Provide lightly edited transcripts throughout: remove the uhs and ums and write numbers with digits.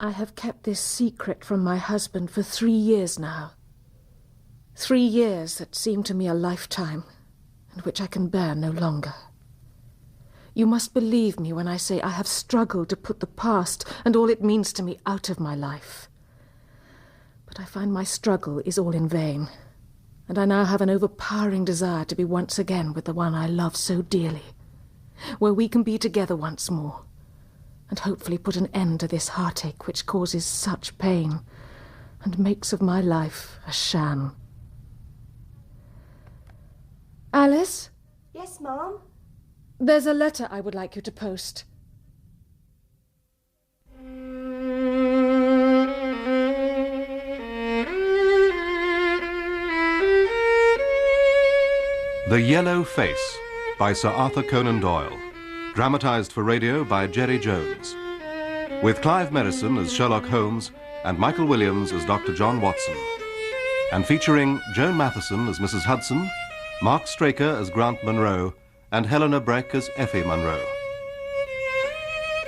I have kept this secret from my husband for 3 years now. 3 years that seem to me a lifetime, and which I can bear no longer. You must believe me when I say I have struggled to put the past and all it means to me out of my life. But I find my struggle is all in vain, and I now have an overpowering desire to be once again with the one I love so dearly, where we can be together once more, and hopefully put an end to this heartache which causes such pain and makes of my life a sham. Alice? Yes, Mom? There's a letter I would like you to post. The Yellow Face by Sir Arthur Conan Doyle. Dramatised for radio by Gerry Jones. With Clive Merrison as Sherlock Holmes and Michael Williams as Dr. John Watson. And featuring Joan Matheson as Mrs. Hudson, Mark Straker as Grant Munro, and Helena Breck as Effie Munro.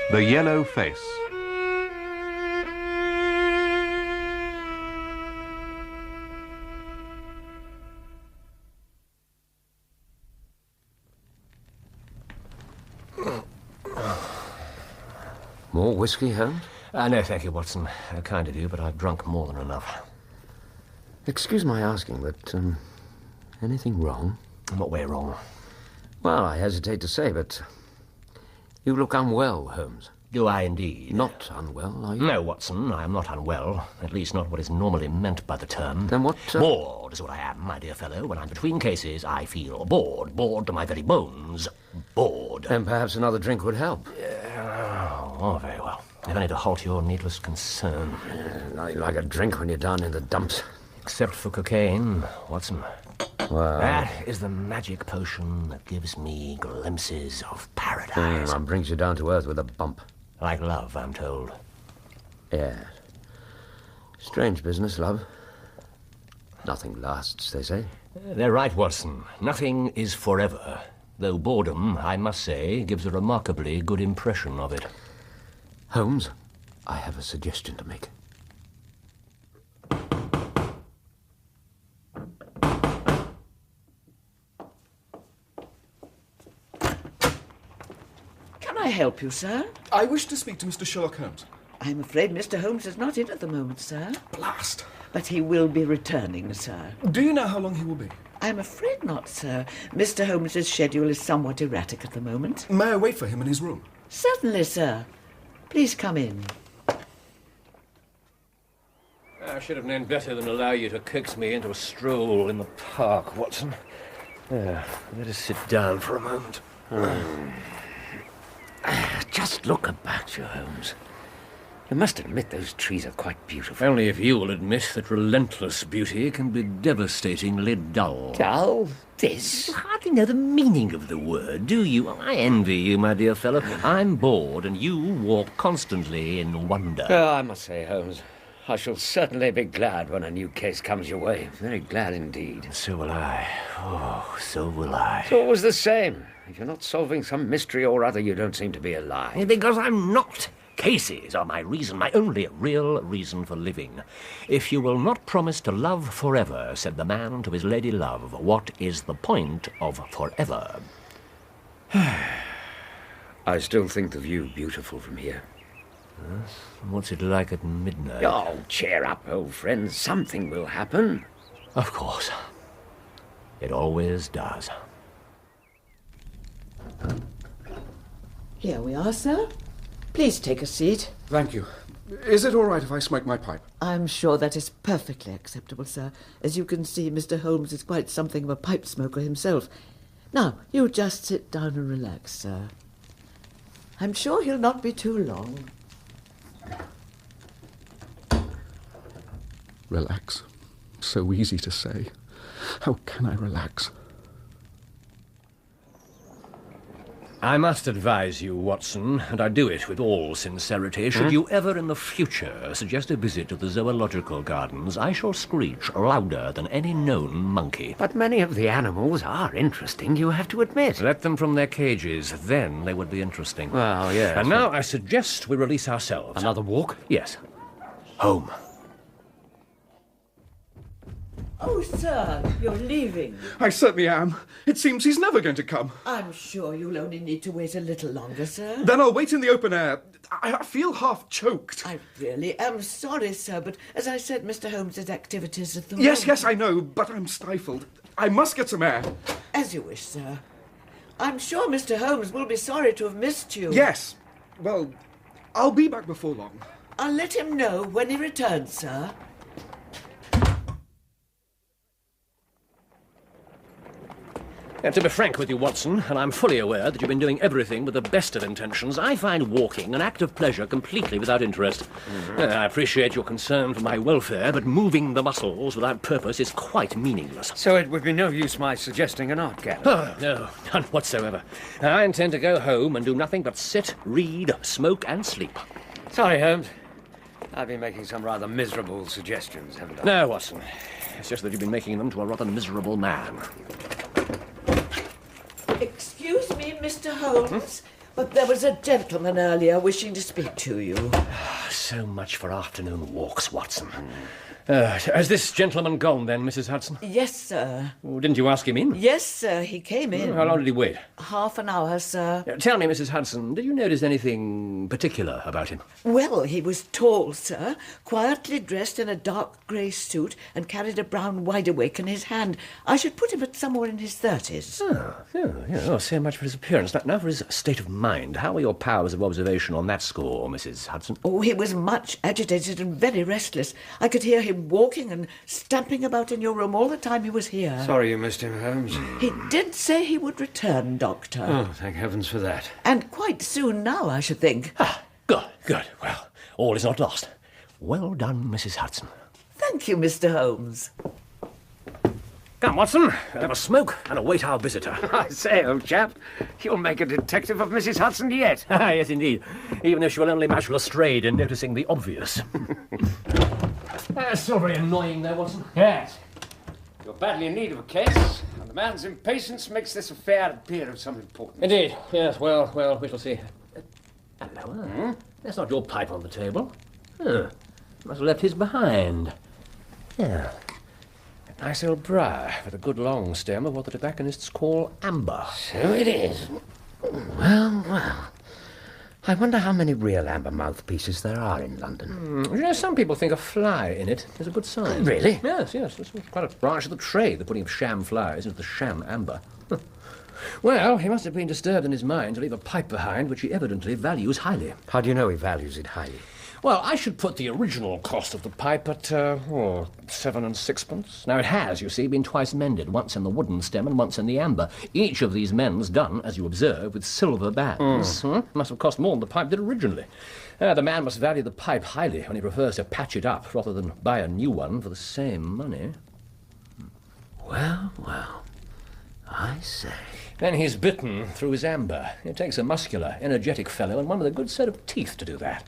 The Yellow Face. More whiskey, Holmes? No, thank you, Watson. Kind of you, but I've drunk more than enough. Excuse my asking, but, anything wrong? In what way wrong? Well, I hesitate to say, but you look unwell, Holmes. Do I indeed? Not unwell, are you? No, Watson, I am not unwell. At least not what is normally meant by the term. Then what... Bored is what I am, my dear fellow. When I'm between cases, I feel bored. Bored to my very bones. Bored. Then perhaps another drink would help. Oh, very well. If only to halt your needless concern. Like a drink when you're down in the dumps. Except for cocaine, Watson. Well... That is the magic potion that gives me glimpses of paradise. And brings you down to earth with a bump. Like love, I'm told. Yes. Strange business, love. Nothing lasts, they say. They're right, Watson. Nothing is forever. Though boredom, I must say, gives a remarkably good impression of it. Holmes, I have a suggestion to make. Can I help you, sir? I wish to speak to Mr. Sherlock Holmes. I'm afraid Mr. Holmes is not in at the moment, sir. Blast! But he will be returning, sir. Do you know how long he will be? I'm afraid not, sir. Mr. Holmes's schedule is somewhat erratic at the moment. May I wait for him in his room? Certainly, sir. Please come in. I should have known better than allow you to coax me into a stroll in the park, Watson. Let us sit down for a moment. Just look about you, Holmes. You must admit those trees are quite beautiful. Only if you will admit that relentless beauty can be devastatingly dull. Dull? This? You hardly know the meaning of the word, do you? I envy you, my dear fellow. I'm bored, and you walk constantly in wonder. Oh, I must say, Holmes, I shall certainly be glad when a new case comes your way. Very glad indeed. So will I. Oh, so will I. It's always the same. If you're not solving some mystery or other, you don't seem to be alive. Because I'm not. Cases are my reason, my only real reason for living. If you will not promise to love forever, said the man to his lady love, what is the point of forever? I still think the view beautiful from here. Yes? What's it like at midnight? Oh, cheer up, old friend. Something will happen. Of course. It always does. Here we are, sir. Please take a seat. Thank you. Is it all right if I smoke my pipe? I'm sure that is perfectly acceptable, sir. As you can see, Mr. Holmes is quite something of a pipe smoker himself. Now, you just sit down and relax, sir. I'm sure he'll not be too long. Relax. So easy to say. How can I relax? I must advise you, Watson, and I do it with all sincerity, should you ever in the future suggest a visit to the zoological gardens, I shall screech louder than any known monkey. But many of the animals are interesting, you have to admit. Let them from their cages, then they would be interesting. Well, yes. And now I suggest we release ourselves. Another walk? Yes. Home. Oh, sir, you're leaving. I certainly am. It seems he's never going to come. I'm sure you'll only need to wait a little longer, sir. Then I'll wait in the open air. I feel half choked. I really am sorry, sir, but as I said, Mr. Holmes's activities at the Yes, moment... yes, I know, but I'm stifled. I must get some air. As you wish, sir. I'm sure Mr. Holmes will be sorry to have missed you. Yes. Well, I'll be back before long. I'll let him know when he returns, sir. To be frank with you, Watson, and I'm fully aware that you've been doing everything with the best of intentions, I find walking an act of pleasure completely without interest. I appreciate your concern for my welfare, but moving the muscles without purpose is quite meaningless. So it would be no use my suggesting an art gallery? Oh, no, none whatsoever. I intend to go home and do nothing but sit, read, smoke, and sleep. Sorry, Holmes. I've been making some rather miserable suggestions, haven't I? No, Watson. It's just that you've been making them to a rather miserable man. Excuse me, Mr. Holmes, but there was a gentleman earlier wishing to speak to you. So much for afternoon walks, Watson. Has this gentleman gone, then, Mrs. Hudson? Yes, sir. Oh, didn't you ask him in? Yes, sir, he came in. How long did he wait? Half an hour, sir. Tell me, Mrs. Hudson, did you notice anything particular about him? Well, he was tall, sir, quietly dressed in a dark grey suit and carried a brown wide-awake in his hand. I should put him at somewhere in his 30s. Oh, so much for his appearance. Now for his state of mind. How were your powers of observation on that score, Mrs. Hudson? Oh, he was much agitated and very restless. I could hear him walking and stamping about in your room all the time he was here. Sorry you missed him, Holmes. He did say he would return, Doctor. Oh, thank heavens for that. And quite soon now, I should think. Good. Well, all is not lost. Well done, Mrs. Hudson. Thank you, Mr. Holmes. Come, Watson, we'll have a smoke and await our visitor. I say, old chap, you'll make a detective of Mrs. Hudson yet. Yes, indeed. Even if she will only match Lestrade in noticing the obvious. Still very annoying there, Watson. Yes. You're badly in need of a case, and the man's impatience makes this affair appear of some importance. Indeed. Yes, well, we shall see. Hello. That's not your pipe on the table. Must have left his behind. Yeah. A nice old briar with a good long stem of what the tobacconists call amber. So it is. Well. I wonder how many real amber mouthpieces there are in London. You know, some people think a fly in it is a good sign. Really? Yes. It's quite a branch of the trade, the putting of sham flies into the sham amber. Well, he must have been disturbed in his mind to leave a pipe behind, which he evidently values highly. How do you know he values it highly? Well, I should put the original cost of the pipe at, 7 and 6pence. Now, it has, you see, been twice mended, once in the wooden stem and once in the amber. Each of these mends done, as you observe, with silver bands. Must have cost more than the pipe did originally. The man must value the pipe highly when he prefers to patch it up rather than buy a new one for the same money. Well, I say. Then he's bitten through his amber. It takes a muscular, energetic fellow and one with a good set of teeth to do that.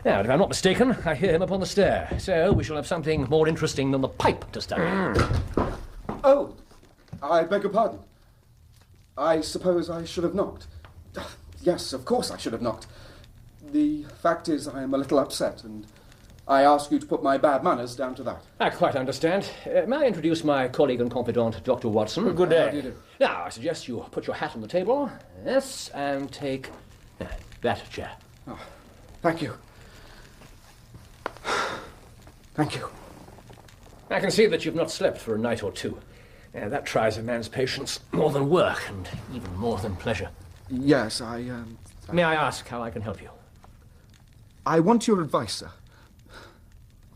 Now, if I'm not mistaken, I hear him upon the stair. So we shall have something more interesting than the pipe to study. Oh, I beg your pardon. I suppose I should have knocked. Yes, of course I should have knocked. The fact is I am a little upset, and I ask you to put my bad manners down to that. I quite understand. May I introduce my colleague and confidant, Dr. Watson? Good day. How do you do? Now, I suggest you put your hat on the table. Yes, and take that chair. Oh, thank you. Thank you. I can see that you've not slept for a night or two. That tries a man's patience more than work, and even more than pleasure. Yes, May I ask how I can help you? I want your advice, sir.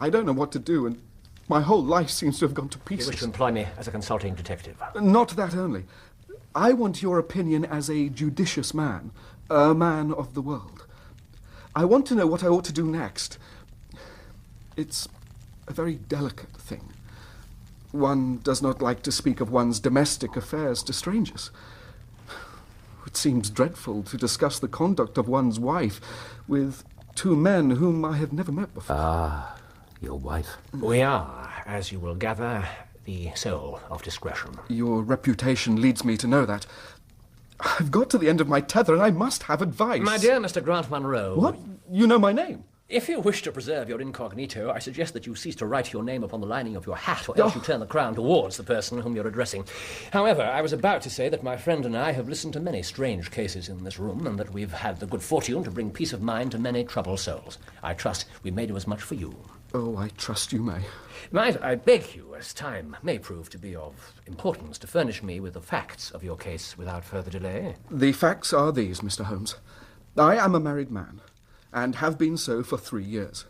I don't know what to do, and my whole life seems to have gone to You pieces. wish to employ me as a consulting detective? Not that only. I want your opinion as a judicious man, a man of the world. I want to know what I ought to do next. It's a very delicate thing. One does not like to speak of one's domestic affairs to strangers. It seems dreadful to discuss the conduct of one's wife with two men whom I have never met before. Ah, your wife? We are, as you will gather, the soul of discretion. Your reputation leads me to know that. I've got to the end of my tether and I must have advice. My dear Mr. Grant Munro... What? You know my name? If you wish to preserve your incognito, I suggest that you cease to write your name upon the lining of your hat, or else you turn the crown towards the person whom you're addressing. However, I was about to say that my friend and I have listened to many strange cases in this room, and that we've had the good fortune to bring peace of mind to many troubled souls. I trust we may do as much for you. Oh, I trust you may. Might I beg you, as time may prove to be of importance, to furnish me with the facts of your case without further delay? The facts are these, Mr. Holmes. I am a married man, and have been so for 3 years.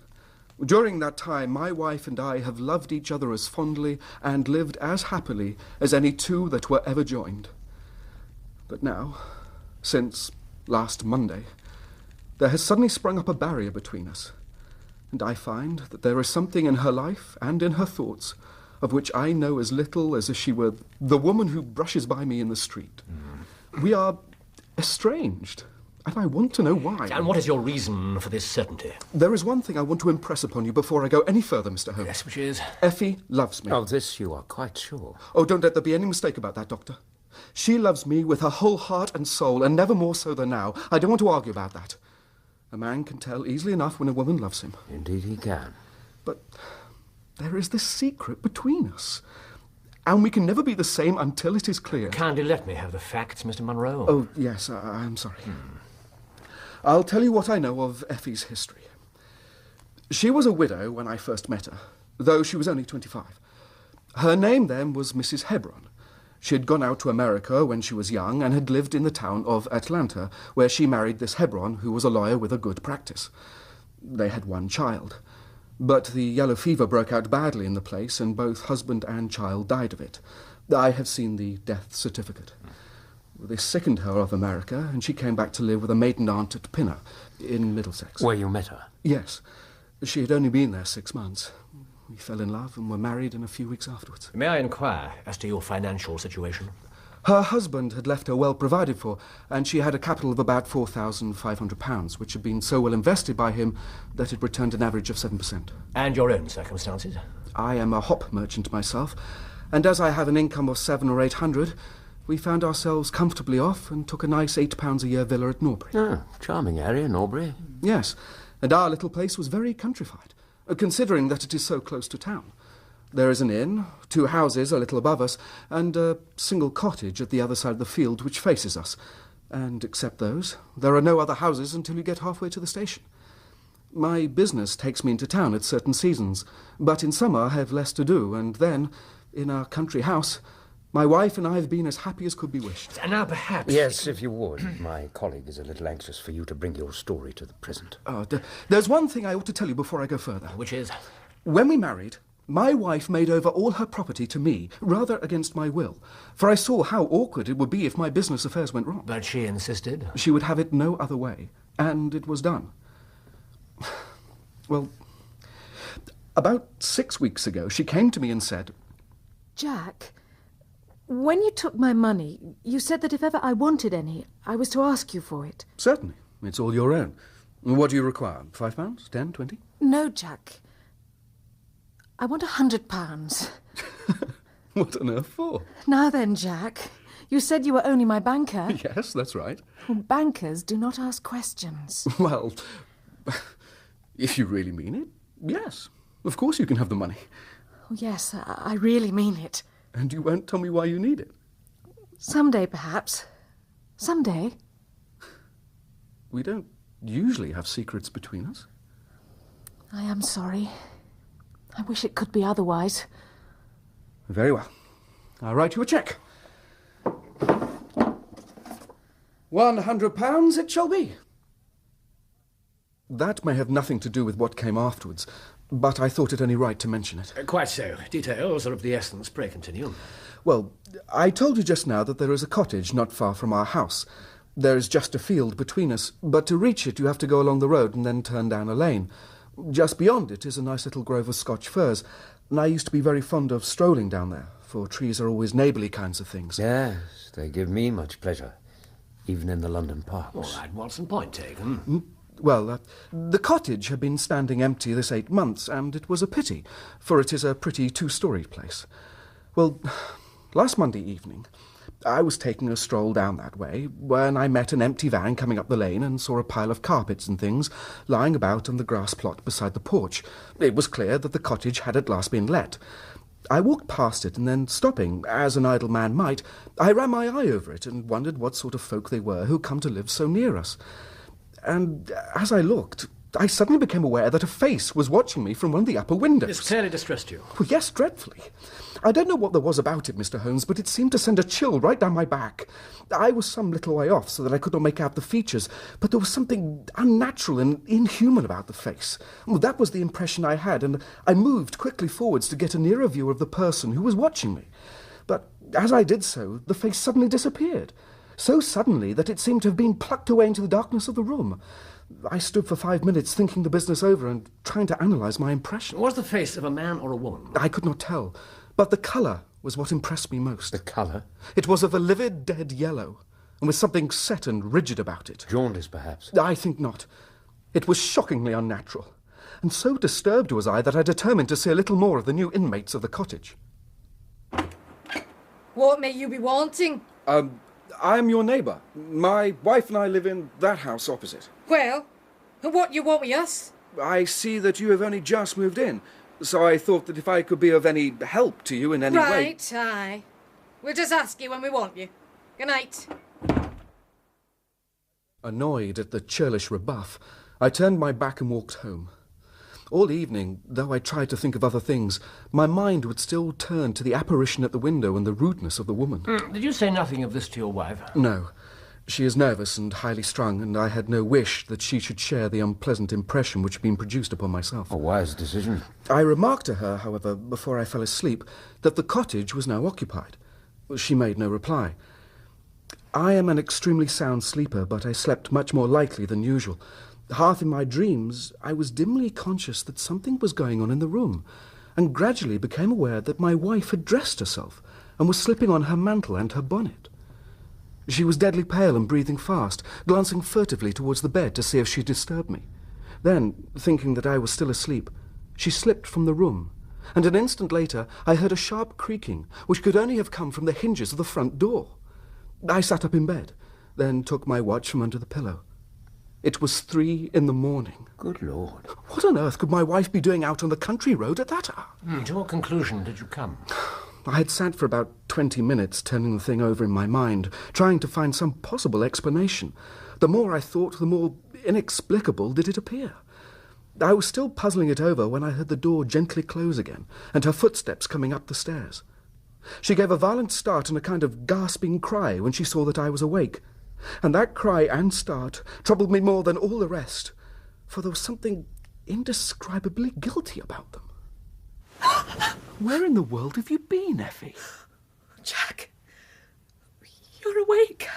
During that time, my wife and I have loved each other as fondly and lived as happily as any two that were ever joined. But now, since last Monday, there has suddenly sprung up a barrier between us, and I find that there is something in her life and in her thoughts of which I know as little as if she were the woman who brushes by me in the street. We are estranged, and I want to know why. And what is your reason for this certainty? There is one thing I want to impress upon you before I go any further, Mr. Holmes. Yes, which is? Effie loves me. Oh, this you are quite sure. Oh, don't let there be any mistake about that, Doctor. She loves me with her whole heart and soul, and never more so than now. I don't want to argue about that. A man can tell easily enough when a woman loves him. Indeed he can. But there is this secret between us, and we can never be the same until it is clear. Kindly let me have the facts, Mr. Munro. Oh, yes, I'm sorry. I'll tell you what I know of Effie's history. She was a widow when I first met her, though she was only 25. Her name then was Mrs. Hebron. She had gone out to America when she was young and had lived in the town of Atlanta, where she married this Hebron, who was a lawyer with a good practice. They had one child. But the yellow fever broke out badly in the place, and both husband and child died of it. I have seen the death certificate. They sickened her of America, and she came back to live with a maiden aunt at Pinner, in Middlesex. Where you met her? Yes. She had only been there 6 months. We fell in love and were married in a few weeks afterwards. May I inquire as to your financial situation? Her husband had left her well provided for, and she had a capital of about £4,500, which had been so well invested by him that it returned an average of 7%. And your own circumstances? I am a hop merchant myself, and as I have an income of 700 or 800, we found ourselves comfortably off and took a nice £8 a year villa at Norbury. Ah, charming area, Norbury. Yes, and our little place was very countrified, considering that it is so close to town. There is an inn, 2 houses a little above us, and a single cottage at the other side of the field which faces us. And except those, there are no other houses until you get halfway to the station. My business takes me into town at certain seasons, but in summer I have less to do, and then, in our country house, my wife and I have been as happy as could be wished. And now perhaps... Yes, if you would. My colleague is a little anxious for you to bring your story to the present. There's one thing I ought to tell you before I go further. Which is? When we married, my wife made over all her property to me, rather against my will, for I saw how awkward it would be if my business affairs went wrong. But she insisted? She would have it no other way, and it was done. Well, about 6 weeks ago, she came to me and said... Jack, when you took my money, you said that if ever I wanted any, I was to ask you for it. Certainly. It's all your own. What do you require? £5? 10? 20? No, Jack. I want £100. What on earth for? Now then, Jack, you said you were only my banker. Yes, that's right. Well, bankers do not ask questions. Well, if you really mean it, yes. Of course you can have the money. Oh, yes, I really mean it. And you won't tell me why you need it? Someday, perhaps. Someday. We don't usually have secrets between us. I am sorry. I wish it could be otherwise. Very well. I'll write you a cheque. £100 it shall be. That may have nothing to do with what came afterwards, but I thought it only right to mention it. Quite so. Details are of the essence. Pray continue. Well, I told you just now that there is a cottage not far from our house. There is just a field between us, but to reach it you have to go along the road and then turn down a lane. Just beyond it is a nice little grove of Scotch firs, and I used to be very fond of strolling down there, for trees are always neighbourly kinds of things. Yes, they give me much pleasure. even in the London parks. All right, Watson, point taken. Well, the cottage had been standing empty this 8 months, and it was a pity, for it is a pretty two-storied place. Well, last Monday evening, I was taking a stroll down that way when I met an empty van coming up the lane and saw a pile of carpets and things lying about on the grass plot beside the porch. It was clear that the cottage had at last been let. I walked past it, and then, stopping, as an idle man might, I ran my eye over it and wondered what sort of folk they were who come to live so near us. And as I looked, I suddenly became aware that a face was watching me from one of the upper windows. This clearly distressed you. Well, yes, dreadfully. I don't know what there was about it, Mr. Holmes, but it seemed to send a chill right down my back. I was some little way off, so that I could not make out the features, but there was something unnatural and inhuman about the face. Well, that was the impression I had, and I moved quickly forwards to get a nearer view of the person who was watching me. But as I did so, the face suddenly disappeared. So suddenly that it seemed to have been plucked away into the darkness of the room. I stood for 5 minutes thinking the business over and trying to analyse my impression. Was the face of a man or a woman? I could not tell, but the colour was what impressed me most. The colour? It was of a livid, dead yellow, and with something set and rigid about it. Jaundice, perhaps? I think not. It was shockingly unnatural, and so disturbed was I that I determined to see a little more of the new inmates of the cottage. What may you be wanting? I'm your neighbour. My wife and I live in that house opposite. Well, and what you want with us? I see that you have only just moved in, so I thought that if I could be of any help to you in any way... Right, aye. We'll just ask you when we want you. Good night. Annoyed at the churlish rebuff, I turned my back and walked home. All evening, though I tried to think of other things, my mind would still turn to the apparition at the window and the rudeness of the woman. Did you say nothing of this to your wife? No. She is nervous and highly strung, and I had no wish that she should share the unpleasant impression which had been produced upon myself. A wise decision. I remarked to her, however, before I fell asleep, that the cottage was now occupied. She made no reply. I am an extremely sound sleeper, but I slept much more lightly than usual. Half in my dreams, I was dimly conscious that something was going on in the room, and gradually became aware that my wife had dressed herself and was slipping on her mantle and her bonnet. She was deadly pale and breathing fast, glancing furtively towards the bed to see if she disturbed me. Then, thinking that I was still asleep, she slipped from the room, and an instant later I heard a sharp creaking, which could only have come from the hinges of the front door. I sat up in bed, then took my watch from under the pillow. It was 3 a.m. Good Lord. What on earth could my wife be doing out on the country road at that hour? To what conclusion did you come? I had sat for about 20 minutes turning the thing over in my mind, trying to find some possible explanation. The more I thought, the more inexplicable did it appear. I was still puzzling it over when I heard the door gently close again, and her footsteps coming up the stairs. She gave a violent start and a kind of gasping cry when she saw that I was awake. And that cry and start troubled me more than all the rest, for there was something indescribably guilty about them. Where in the world have you been, Effie? Jack, you're awake.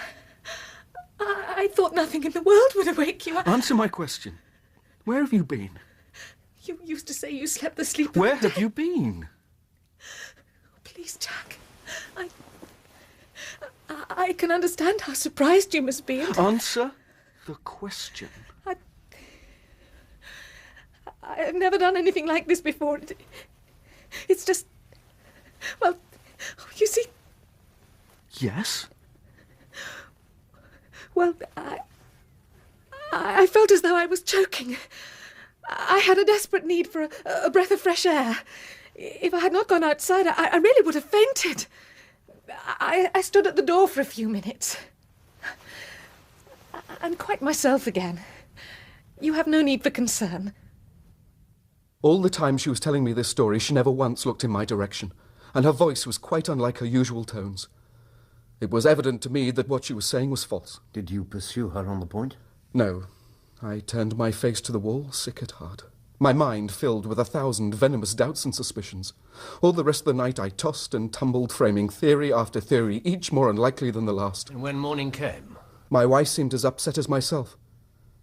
I thought nothing in the world would awake you. Answer my question. Where have you been? You used to say you slept the sleep of Where the have you been? Please, Jack. I can understand how surprised you must be. Answer the question. I've never done anything like this before. It's just... Well, you see... Yes? Well, I felt as though I was choking. I had a desperate need for a breath of fresh air. If I had not gone outside, I really would have fainted. I stood at the door for a few minutes. I'm quite myself again. You have no need for concern. All the time she was telling me this story, she never once looked in my direction, and her voice was quite unlike her usual tones. It was evident to me that what she was saying was false. Did you pursue her on the point? No. I turned my face to the wall, sick at heart. My mind filled with 1,000 venomous doubts and suspicions. All the rest of the night I tossed and tumbled, framing theory after theory, each more unlikely than the last. And when morning came? My wife seemed as upset as myself,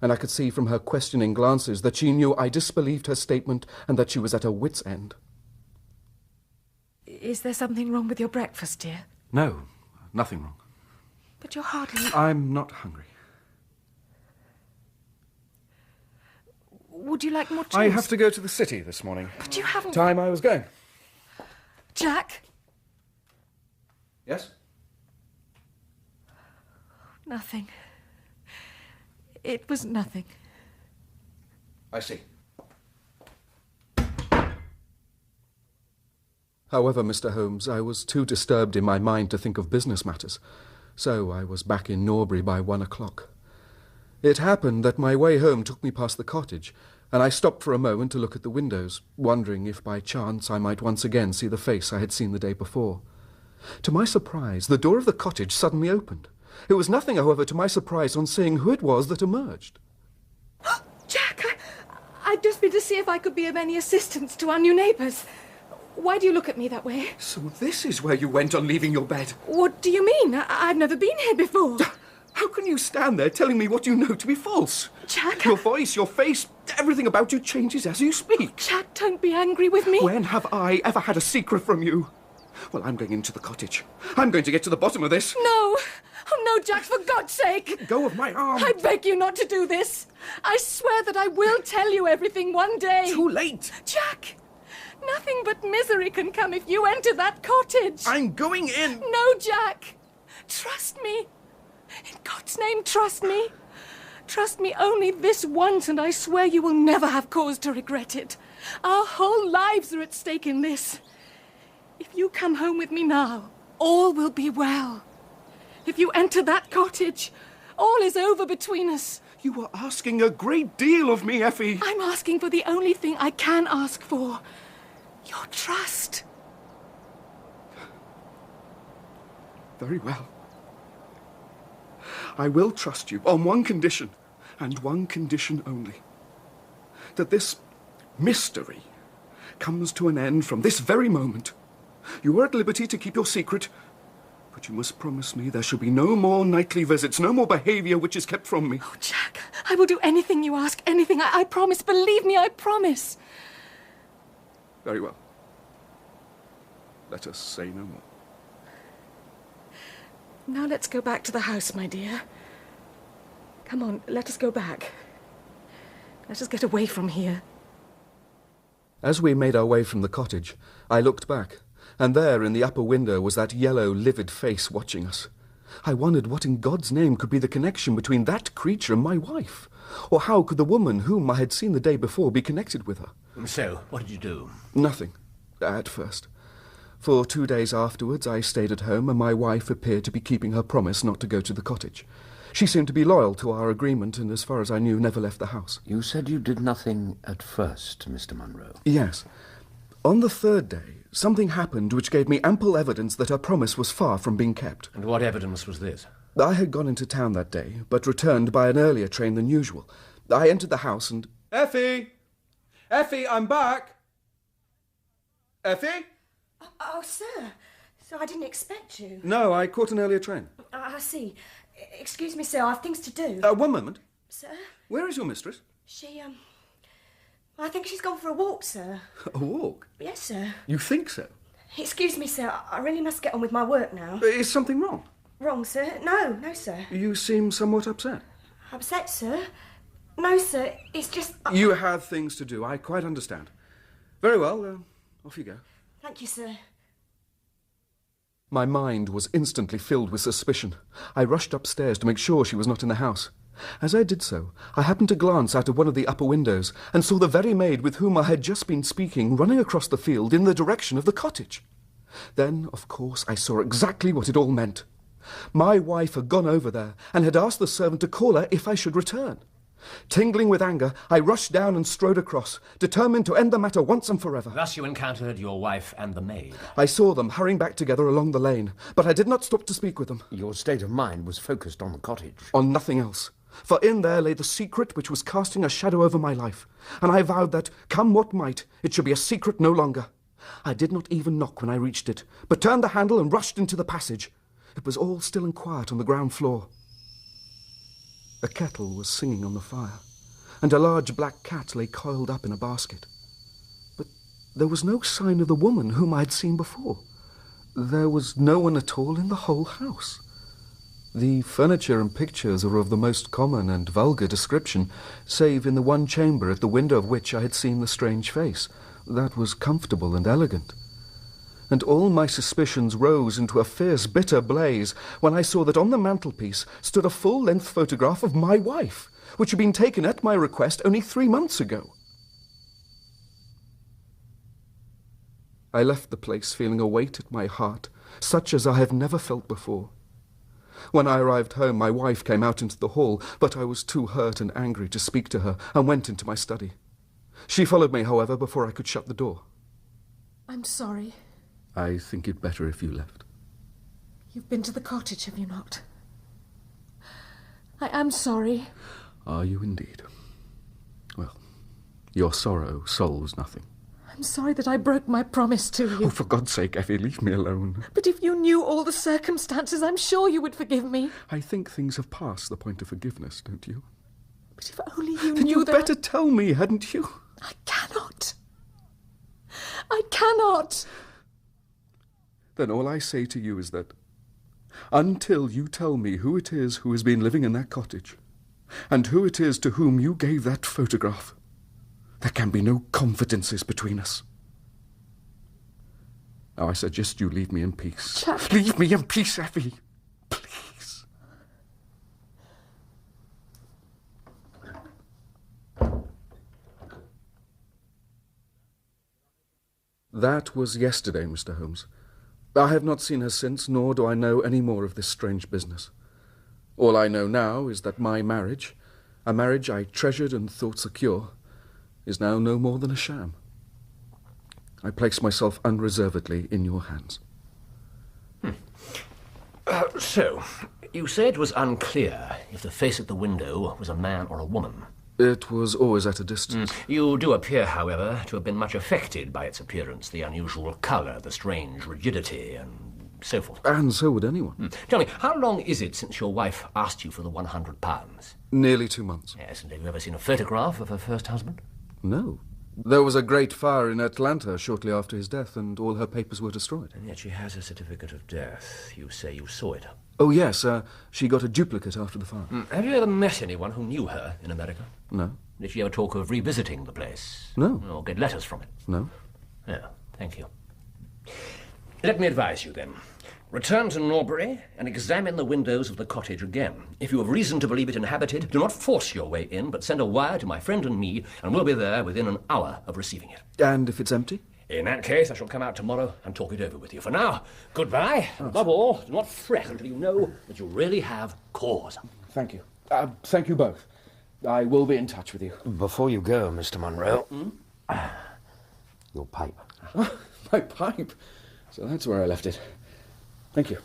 and I could see from her questioning glances that she knew I disbelieved her statement and that she was at her wit's end. Is there something wrong with your breakfast, dear? No, nothing wrong. But you're hardly... I'm not hungry. Would you like more toast? I have to go to the city this morning. But you haven't... Time I was going. Jack? Yes? Nothing. It was nothing. I see. However, Mr. Holmes, I was too disturbed in my mind to think of business matters, so I was back in Norbury by 1 o'clock. It happened that my way home took me past the cottage, and I stopped for a moment to look at the windows, wondering if by chance I might once again see the face I had seen the day before. To my surprise, the door of the cottage suddenly opened. It was nothing, however, to my surprise on seeing who it was that emerged. Jack, I've just been to see if I could be of any assistance to our new neighbours. Why do you look at me that way? So this is where you went on leaving your bed? What do you mean? I've never been here before. How can you stand there telling me what you know to be false? Jack... Your voice, your face, everything about you changes as you speak. Jack, don't be angry with me. When have I ever had a secret from you? Well, I'm going into the cottage. I'm going to get to the bottom of this. No. Oh, no, Jack, for God's sake. Let go of my arm. I beg you not to do this. I swear that I will tell you everything one day. Too late. Jack, nothing but misery can come if you enter that cottage. I'm going in. No, Jack. Trust me. In God's name, trust me. Trust me only this once, and I swear you will never have cause to regret it. Our whole lives are at stake in this. If you come home with me now, all will be well. If you enter that cottage, all is over between us. You are asking a great deal of me, Effie. I'm asking for the only thing I can ask for. Your trust. Very well. I will trust you on one condition, and one condition only. That this mystery comes to an end from this very moment. You are at liberty to keep your secret, but you must promise me there shall be no more nightly visits, no more behaviour which is kept from me. Oh, Jack, I will do anything you ask, anything. I promise. Believe me, I promise. Very well. Let us say no more. Now let's go back to the house, my dear. Come on, let us go back. Let us get away from here. As we made our way from the cottage, I looked back, and there in the upper window was that yellow, livid face watching us. I wondered what in God's name could be the connection between that creature and my wife, or how could the woman whom I had seen the day before be connected with her. So, what did you do? Nothing, at first. For 2 days afterwards I stayed at home, and my wife appeared to be keeping her promise not to go to the cottage. She seemed to be loyal to our agreement, and as far as I knew, never left the house. You said you did nothing at first, Mr. Munro. Yes. On the third day, something happened which gave me ample evidence that her promise was far from being kept. And what evidence was this? I had gone into town that day, but returned by an earlier train than usual. I entered the house and... Effie! Effie, I'm back! Effie? Oh, sir. So I didn't expect you. No, I caught an earlier train. I see. Excuse me, sir, I've things to do. One moment. Sir? Where is your mistress? She, I think she's gone for a walk, sir. A walk? Yes, sir. You think so? Excuse me, sir, I really must get on with my work now. Is something wrong? Wrong, sir? No, sir. You seem somewhat upset. Upset, sir? No, sir, it's just... You have things to do, I quite understand. Very well, off you go. Thank you, sir. My mind was instantly filled with suspicion. I rushed upstairs to make sure she was not in the house. As I did so, I happened to glance out of one of the upper windows and saw the very maid with whom I had just been speaking running across the field in the direction of the cottage. Then, of course, I saw exactly what it all meant. My wife had gone over there and had asked the servant to call her if I should return. Tingling with anger, I rushed down and strode across, determined to end the matter once and forever. Thus you encountered your wife and the maid. I saw them hurrying back together along the lane, but I did not stop to speak with them. Your state of mind was focused on the cottage. On nothing else. For in there lay the secret which was casting a shadow over my life, and I vowed that, come what might, it should be a secret no longer. I did not even knock when I reached it, but turned the handle and rushed into the passage. It was all still and quiet on the ground floor. A kettle was singing on the fire, and a large black cat lay coiled up in a basket. But there was no sign of the woman whom I had seen before. There was no one at all in the whole house. The furniture and pictures are of the most common and vulgar description, save in the one chamber at the window of which I had seen the strange face. That was comfortable and elegant. And all my suspicions rose into a fierce, bitter blaze when I saw that on the mantelpiece stood a full-length photograph of my wife, which had been taken at my request only 3 months ago. I left the place feeling a weight at my heart, such as I have never felt before. When I arrived home, my wife came out into the hall, but I was too hurt and angry to speak to her and went into my study. She followed me, however, before I could shut the door. I'm sorry. I think it better if you left. You've been to the cottage, have you not? I am sorry. Are you indeed? Well, your sorrow solves nothing. I'm sorry that I broke my promise to you. Oh, for God's sake, Effie, leave me alone. But if you knew all the circumstances, I'm sure you would forgive me. I think things have passed the point of forgiveness, don't you? But if only you Then knew you'd that... better tell me, hadn't you? I cannot. I cannot. Then all I say to you is that until you tell me who it is who has been living in that cottage, and who it is to whom you gave that photograph, there can be no confidences between us. Now I suggest you leave me in peace. Jack. Leave me in peace, Effie. Please. That was yesterday, Mr. Holmes. I have not seen her since, nor do I know any more of this strange business. All I know now is that my marriage, a marriage I treasured and thought secure, is now no more than a sham. I place myself unreservedly in your hands. So, you say it was unclear if the face at the window was a man or a woman. It was always at a distance. You do appear, however, to have been much affected by its appearance, the unusual colour, the strange rigidity, and so forth. And so would anyone. Tell me, how long is it since your wife asked you for the £100? Nearly 2 months. Yes, and have you ever seen a photograph of her first husband? No. There was a great fire in Atlanta shortly after his death, and all her papers were destroyed. And yet she has a certificate of death. You say you saw it. Oh, yes, she got a duplicate after the fire. Have you ever met anyone who knew her in America? No. Did she ever talk of revisiting the place? No. Or get letters from it? No. Yeah, thank you. Let me advise you, then. Return to Norbury and examine the windows of the cottage again. If you have reason to believe it inhabited, do not force your way in, but send a wire to my friend and me, and we'll be there within an hour of receiving it. And if it's empty? In that case, I shall come out tomorrow and talk it over with you. For now, goodbye. Above all, do not fret until you know that you really have cause. Thank you. Thank you both. I will be in touch with you. Before you go, Mr. Munro, your pipe. Oh, my pipe. So that's where I left it. Thank you.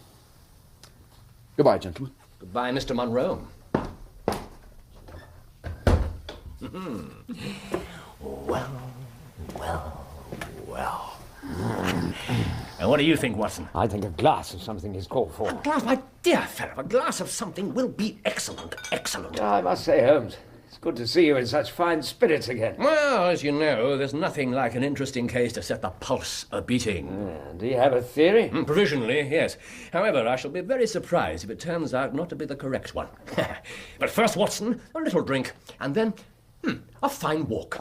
Goodbye, gentlemen. Goodbye, Mr. Munro. Well, well, well. And what do you think, Watson? I think a glass of something is called for. A glass, my dear fellow, a glass of something will be excellent, excellent. I must say, Holmes, it's good to see you in such fine spirits again. Well, as you know, there's nothing like an interesting case to set the pulse a-beating. Do you have a theory? Provisionally, yes. However, I shall be very surprised if it turns out not to be the correct one. But first, Watson, a little drink, and then a fine walk.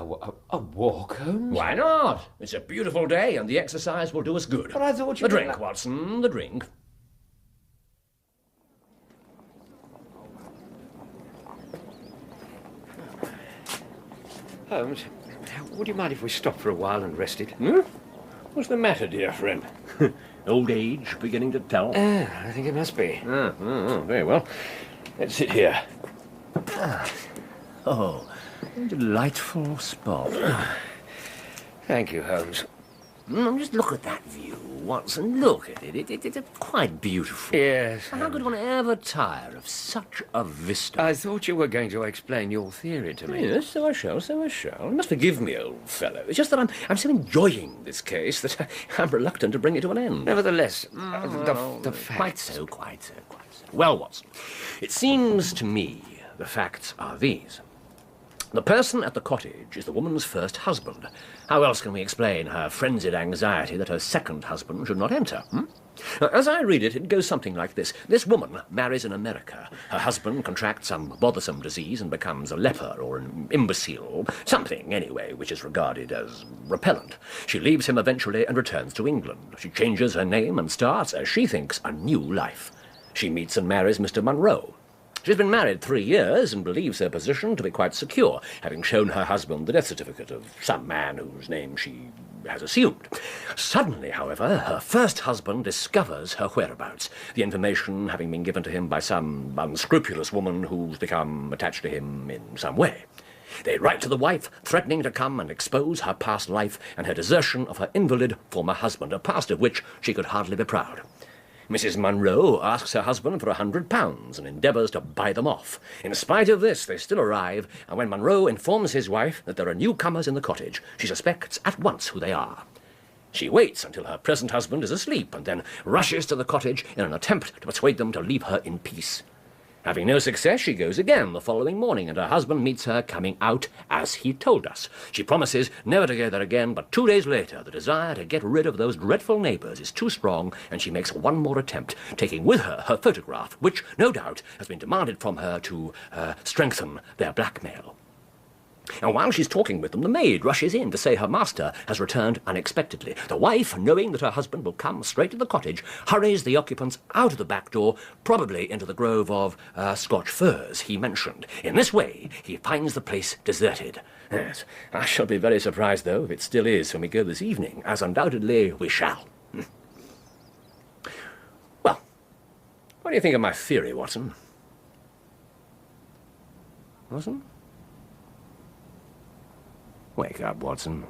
A walk, Holmes? Why not? It's a beautiful day, and the exercise will do us good. But I thought you The drink, Watson, the drink. Holmes, would you mind if we stop for a while and rested? What's the matter, dear friend? Old age beginning to tell? I think it must be. Very well. Let's sit here. Oh, a delightful spot. Thank you, Holmes. Just look at that view, Watson. Look at it. It's quite beautiful. Yes. How could one ever tire of such a vista? I thought you were going to explain your theory to me. Yes, so I shall. You must forgive me, old fellow. It's just that I'm so enjoying this case that I'm reluctant to bring it to an end. Nevertheless, the facts... Quite so. Well, Watson, it seems to me the facts are these. The person at the cottage is the woman's first husband. How else can we explain her frenzied anxiety that her second husband should not enter? Now, as I read it, it goes something like this. This woman marries in America. Her husband contracts some bothersome disease and becomes a leper or an imbecile, something, anyway, which is regarded as repellent. She leaves him eventually and returns to England. She changes her name and starts, as she thinks, a new life. She meets and marries Mr. Munro. She's been married 3 years and believes her position to be quite secure, having shown her husband the death certificate of some man whose name she has assumed. Suddenly, however, her first husband discovers her whereabouts, the information having been given to him by some unscrupulous woman who's become attached to him in some way. They write to the wife, threatening to come and expose her past life and her desertion of her invalid former husband, a past of which she could hardly be proud. Mrs. Munro asks her husband for £100 and endeavours to buy them off. In spite of this, they still arrive, and when Munro informs his wife that there are newcomers in the cottage, she suspects at once who they are. She waits until her present husband is asleep and then rushes to the cottage in an attempt to persuade them to leave her in peace. Having no success, she goes again the following morning, and her husband meets her coming out as he told us. She promises never to go there again, but 2 days later, the desire to get rid of those dreadful neighbours is too strong, and she makes one more attempt, taking with her her photograph, which, no doubt, has been demanded from her to strengthen their blackmail. And while she's talking with them, the maid rushes in to say her master has returned unexpectedly. The wife, knowing that her husband will come straight to the cottage, hurries the occupants out of the back door, probably into the grove of Scotch firs he mentioned. In this way, he finds the place deserted. Yes, I shall be very surprised, though, if it still is when we go this evening, as undoubtedly we shall. Well, what do you think of my theory, Watson? Watson? Wake up, Watson.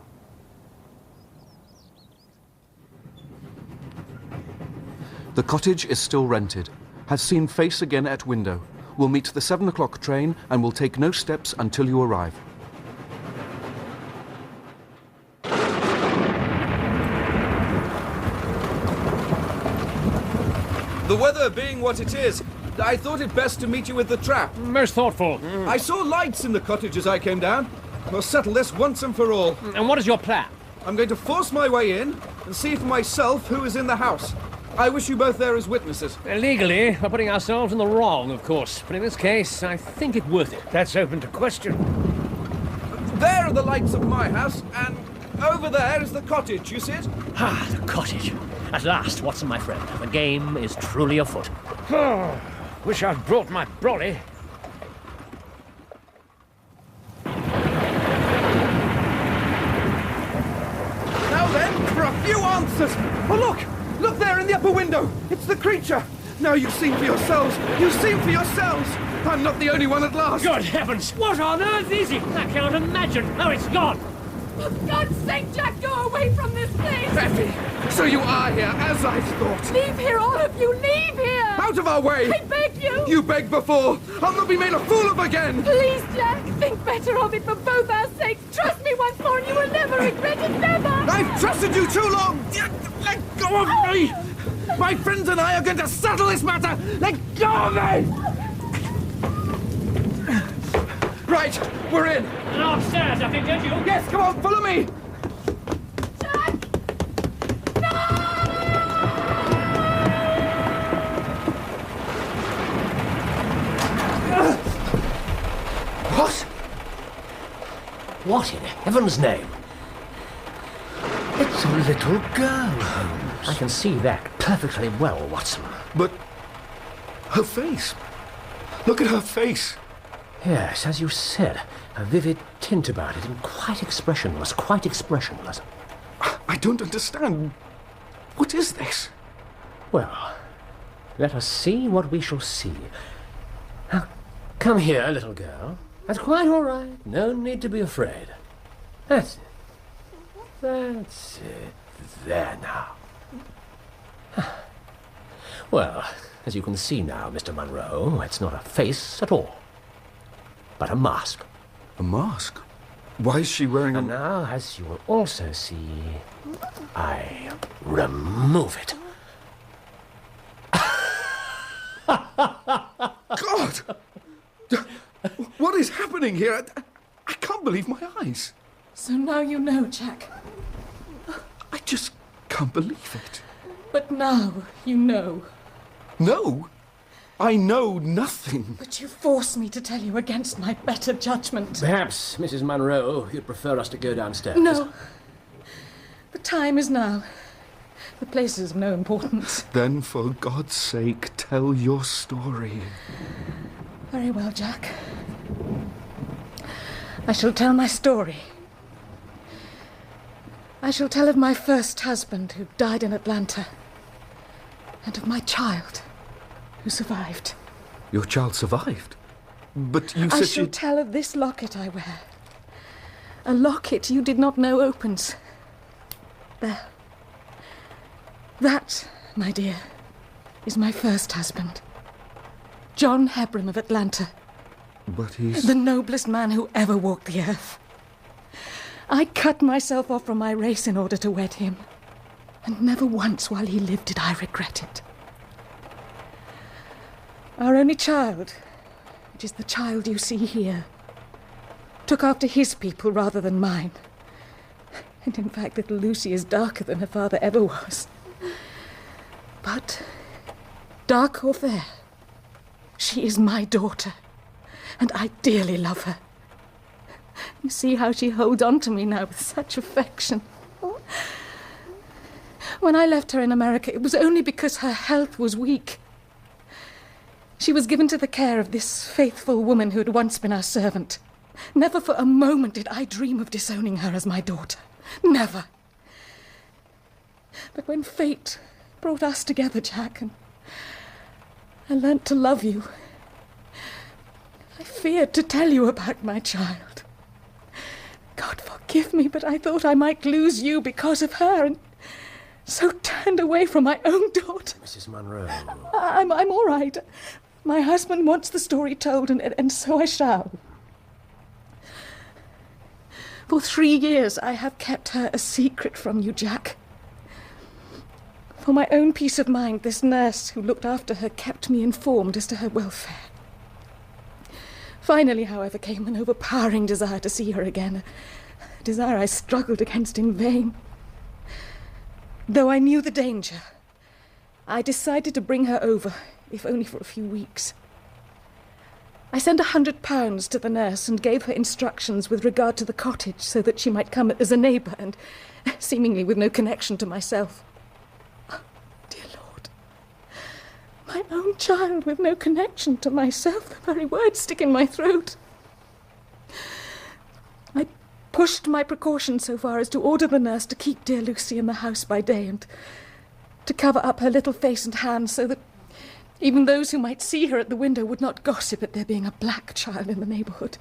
The cottage is still rented. Has seen face again at window. Will meet the 7 o'clock train and will take no steps until you arrive. The weather being what it is, I thought it best to meet you with the trap. Most thoughtful. I saw lights in the cottage as I came down. We'll settle this once and for all. And what is your plan? I'm going to force my way in and see for myself who is in the house. I wish you both there as witnesses. Legally, we're putting ourselves in the wrong, of course. But in this case, I think it's worth it. That's open to question. There are the lights of my house, and over there is the cottage. You see it? Ah, the cottage. At last, Watson, my friend. The game is truly afoot. Oh, wish I'd brought my brolly. Now then, for a few answers. Oh, look! Look there in the upper window. It's the creature. Now you've seen for yourselves. You've seen for yourselves. I'm not the only one at last. Good heavens! What on earth is it? I can't imagine. Oh, it's gone. For God's sake, Jack, go away from this place! Effie, so you are here, as I thought. Leave here, all of you! Leave here! Out of our way! I beg you! You begged before. I'll not be made a fool of again. Please, Jack, think better of it for both our sakes. Trust me once more and you will never regret it, never! I've trusted you too long. Let go of me! My friends and I are going to settle this matter. Let go of me! Right, we're in. And upstairs, I think, don't you? Yes, come on, follow me. Jack! No! What? What in heaven's name? It's a little girl, Holmes. I can see that perfectly well, Watson. But her face. Look at her face. Yes, as you said, a vivid tint about it, and quite expressionless, quite expressionless. I don't understand. What is this? Well, let us see what we shall see. Now, come here, little girl. That's quite all right. No need to be afraid. That's it. That's it. There now. Well, as you can see now, Mr. Munro, it's not a face at all, but a mask. A mask? Why is she wearing And now, as you will also see, I remove it. God! What is happening here? I can't believe my eyes. So now you know, Jack. I just can't believe it. But now you know. No, I know nothing. But you force me to tell you against my better judgment. Perhaps, Mrs. Munro, you'd prefer us to go downstairs. No. The time is now. The place is of no importance. Then, for God's sake, tell your story. Very well, Jack. I shall tell my story. I shall tell of my first husband who died in Atlanta, and of my child who survived. Your child survived? But you said I shall tell of this locket I wear. A locket you did not know opens. There. That, my dear, is my first husband. John Hebron of Atlanta. But he's... the noblest man who ever walked the earth. I cut myself off from my race in order to wed him. And never once while he lived did I regret it. Our only child, which is the child you see here, took after his people rather than mine. And in fact, little Lucy is darker than her father ever was. But, dark or fair, she is my daughter, and I dearly love her. You see how she holds on to me now with such affection. When I left her in America, it was only because her health was weak. She was given to the care of this faithful woman who had once been our servant. Never for a moment did I dream of disowning her as my daughter. Never. But when fate brought us together, Jack, and I learnt to love you, I feared to tell you about my child. God forgive me, but I thought I might lose you because of her, and so turned away from my own daughter. Mrs. Munro. I'm all right. My husband wants the story told, and so I shall. For 3 years I have kept her a secret from you, Jack. For my own peace of mind, this nurse who looked after her kept me informed as to her welfare. Finally, however, came an overpowering desire to see her again, a desire I struggled against in vain. Though I knew the danger, I decided to bring her over, if only for a few weeks. I sent £100 to the nurse and gave her instructions with regard to the cottage so that she might come as a neighbour and seemingly with no connection to myself. Oh, dear Lord, my own child with no connection to myself, the very words stick in my throat. I pushed my precautions so far as to order the nurse to keep dear Lucy in the house by day and to cover up her little face and hands so that even those who might see her at the window would not gossip at there being a black child in the neighbourhood.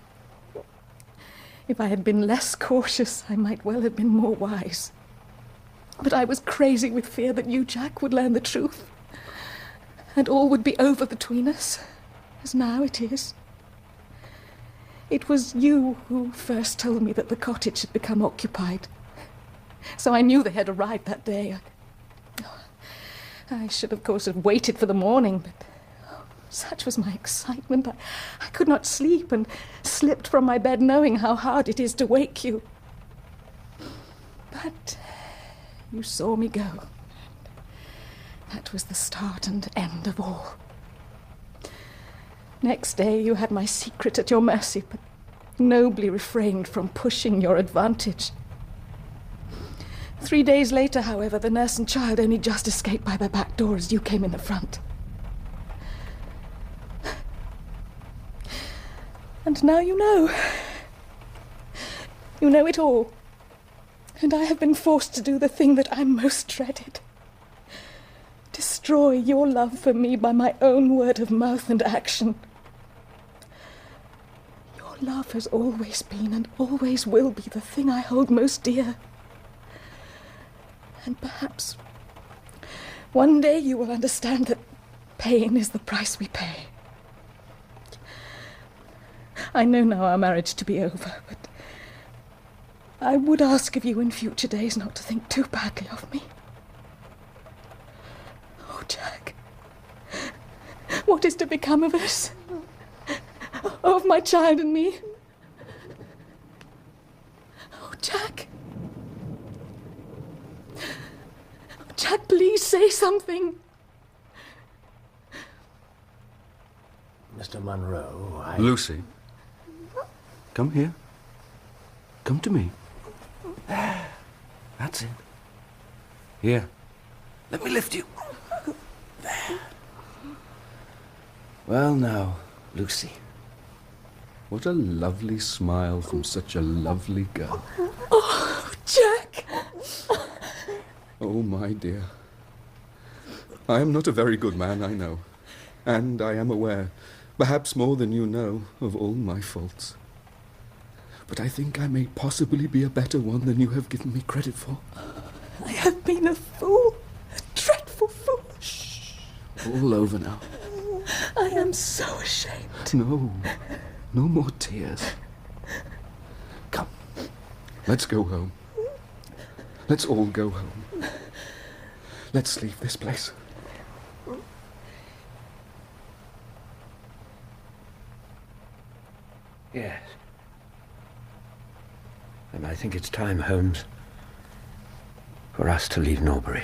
If I had been less cautious, I might well have been more wise. But I was crazy with fear that you, Jack, would learn the truth, and all would be over between us, as now it is. It was you who first told me that the cottage had become occupied. So I knew they had arrived that day. I should, of course, have waited for the morning, but such was my excitement. I could not sleep and slipped from my bed knowing how hard it is to wake you. But you saw me go. That was the start and end of all. Next day you had my secret at your mercy, but nobly refrained from pushing your advantage. 3 days later, however, the nurse and child only just escaped by the back door as you came in the front. And now you know. You know it all. And I have been forced to do the thing that I most dreaded. Destroy your love for me by my own word of mouth and action. Your love has always been and always will be the thing I hold most dear. And perhaps one day you will understand that pain is the price we pay. I know now our marriage to be over, but I would ask of you in future days not to think too badly of me. Oh, Jack, what is to become of us? Of my child and me? Oh, Jack. Jack, please say something. Mr. Munro, Lucy, come here. Come to me. That's it. Here, let me lift you. There. Well now, Lucy. What a lovely smile from such a lovely girl. Oh, Jack! Oh, my dear. I am not a very good man, I know. And I am aware, perhaps more than you know, of all my faults. But I think I may possibly be a better one than you have given me credit for. I have been a fool. A dreadful fool. Shh. All over now. I am so ashamed. No more tears. Come, let's go home. Let's all go home. Let's leave this place. Yes. And I think it's time, Holmes, for us to leave Norbury.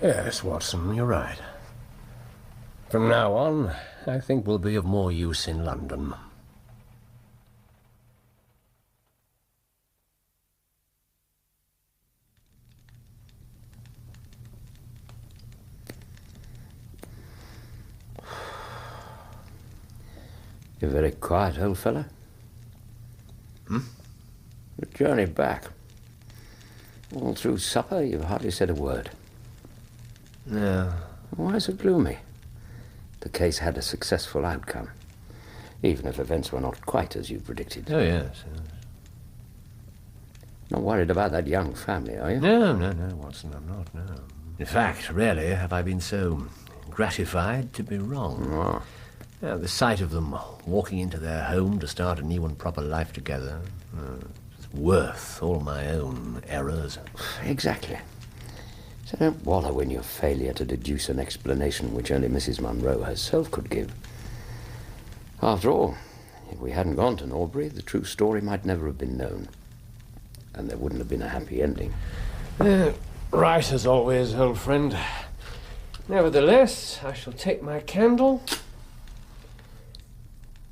Yes, Watson, you're right. From now on, I think we'll be of more use in London. You're very quiet, old fellow. The journey back. All through supper, you've hardly said a word. No. Why so gloomy? The case had a successful outcome, even if events were not quite as you predicted. Oh, yes. Not worried about that young family, are you? No, Watson, I'm not, no. In fact, rarely have I been so gratified to be wrong. Oh. The sight of them walking into their home to start a new and proper life together is worth all my own errors. Exactly. So don't wallow in your failure to deduce an explanation which only Mrs. Munro herself could give. After all, if we hadn't gone to Norbury, the true story might never have been known. And there wouldn't have been a happy ending. Right as always, old friend. Nevertheless, I shall take my candle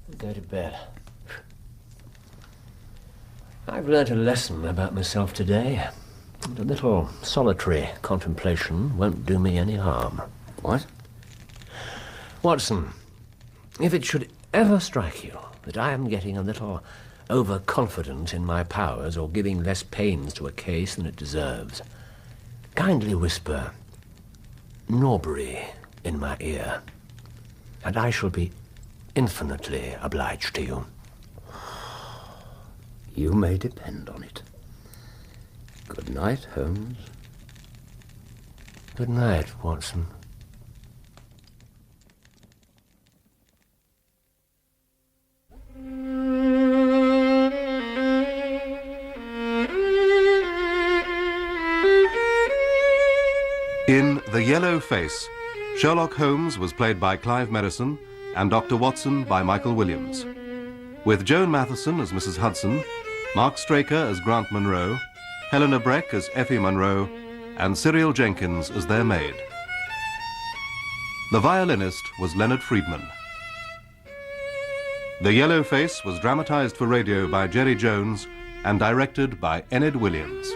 and go to bed. I've learnt a lesson about myself today. And a little solitary contemplation won't do me any harm. What? Watson, if it should ever strike you that I am getting a little overconfident in my powers or giving less pains to a case than it deserves, kindly whisper Norbury in my ear, and I shall be infinitely obliged to you. You may depend on it. Good night, Holmes. Good night, Watson. In The Yellow Face, Sherlock Holmes was played by Clive Merrison and Dr. Watson by Michael Williams, with Joan Matheson as Mrs. Hudson, Mark Straker as Grant Munro, Helena Breck as Effie Munro, and Cyril Jenkins as their maid. The violinist was Leonard Friedman. The Yellow Face was dramatized for radio by Gerry Jones and directed by Enyd Williams.